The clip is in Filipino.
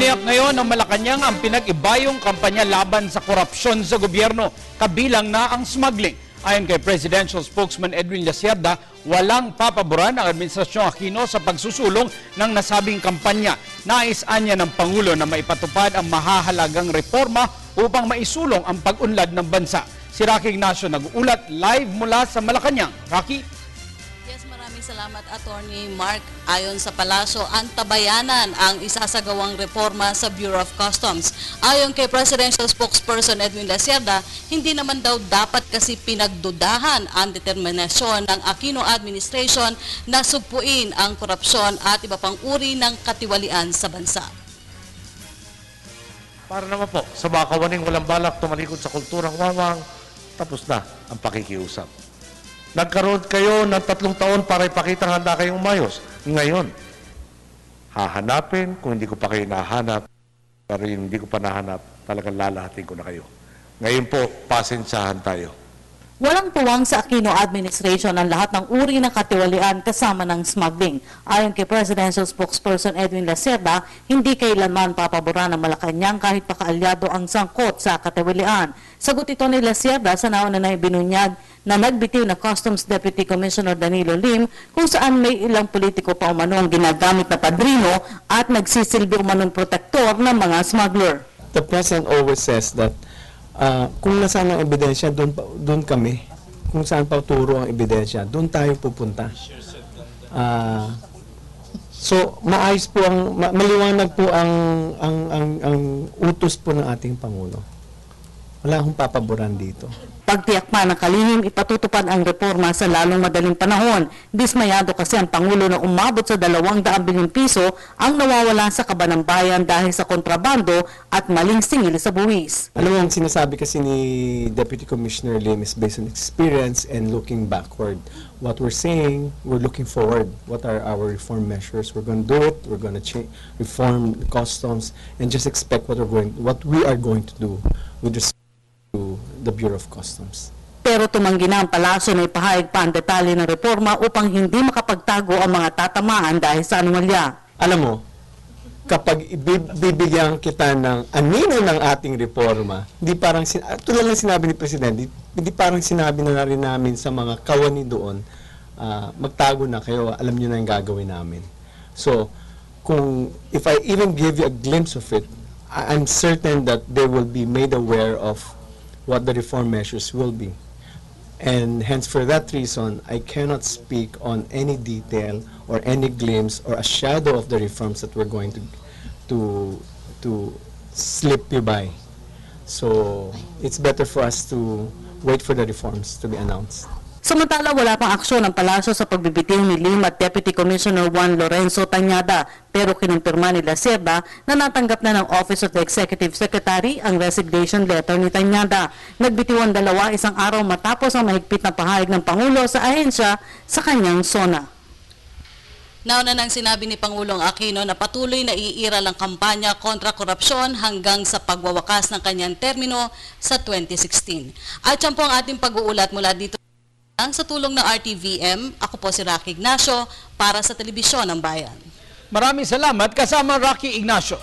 Tiniyak ngayon ng Malacanang ang pinag-ibayong kampanya laban sa korupsyon sa gobyerno, kabilang na ang smuggling. Ayon kay Presidential Spokesman Edwin Lacerda, walang papaboran ang Administrasyong Aquino sa pagsusulong ng nasabing kampanya. Nais-an niya ng Pangulo na maipatupad ang mahahalagang reforma upang maisulong ang pag-unlad ng bansa. Si Rocky Ignacio nag-uulat live mula sa Malacanang. Rocky? Yes, maraming salamat, Attorney Mark. Ayon sa Palasyo, antabayanan ang isasagawang reforma sa Bureau of Customs. Ayon kay Presidential Spokesperson Edwin Lacerda, hindi naman daw dapat kasi pinagdudahan ang determinasyon ng Aquino Administration na supuin ang korupsyon at iba pang uri ng katiwalian sa bansa. Para naman po, sa mga kawaning walang balak tumalikod sa kulturang wawang, tapos na ang pakikiusap. Nagkaroon kayo ng 3 taon para ipakita handa kayong umayos. Ngayon, hahanapin, kung hindi ko pa kayo nahanap, pero yung hindi ko pa nahanap, talagang lalahatin ko na kayo. Ngayon po, pasensyahan tayo. Walang tuwang sa Aquino Administration ang lahat ng uri ng katiwalian kasama ng smuggling. Ayon kay Presidential Spokesperson Edwin Lacerda, hindi kailanman papaboran ng Malacanang kahit pakaalyado ang sangkot sa katiwalian. Sagot ito ni Lacerda sa nauna na ibinunyag na nagbitiw na Customs Deputy Commissioner Danilo Lim kung saan may ilang politiko pa umanong ginagamit na padrino at nagsisilbi umanong protektor ng mga smuggler. The President always says that kung nasaan ang ebidensya, doon kami. Kung saan pa turo ang ebidensya, doon tayo pupunta. So, maayos po maliwanag po ang utos po ng ating Pangulo. Wala akong papaboran dito. Pagtiyak pa ng kalihim, ipatutupad ang reforma sa lalong madaling panahon. Dismayado kasi ang Pangulo na umabot sa 200 bilyong piso ang nawawala sa kaba ng bayan dahil sa kontrabando at maling singil sa buwis. Alam mo, ang sinasabi kasi ni Deputy Commissioner Lim is based on experience and looking backward. What we're saying, we're looking forward. What are our reform measures? We're going to do it. We're going to reform the customs and just expect what we are going to do with respect to the Bureau of Customs. Pero tumanggi na ang palasyo na ipahayag pa ang detalye ng reforma upang hindi makapagtago ang mga tatamaan dahil sa anomalya. Alam mo, kapag bibigyan kita ng anino ng ating reforma, hindi parang, tulad ng sinabi ni Presidente, hindi parang sinabi na rin namin sa mga kawani doon, magtago na kayo, alam niyo na yung gagawin namin. So, if I even give you a glimpse of it, I'm certain that they will be made aware of what the reform measures will be. And hence, for that reason, I cannot speak on any detail or any glimpse or a shadow of the reforms that we're going to slip you by. So, it's better for us to wait for the reforms to be announced. Samantala, wala pang aksyon ng palasyo sa pagbibitiw ni Lim at Deputy Commissioner Juan Lorenzo Tañada, pero kinumpirma ni Lacerda na natanggap na ng Office of the Executive Secretary ang resignation letter ni Tañada. Nagbitiw ang dalawa isang araw matapos ang mahigpit na pahayag ng Pangulo sa ahensya sa kanyang SONA. Nauna nang sinabi ni Pangulong Aquino na patuloy na iiral ang kampanya kontra korupsyon hanggang sa pagwawakas ng kanyang termino sa 2016. At yan po ang ating pag-uulat mula dito sa tulong ng RTVM. Ako po si Rocky Ignacio para sa Telebisyon ng Bayan. Maraming salamat kasama Rocky Ignacio.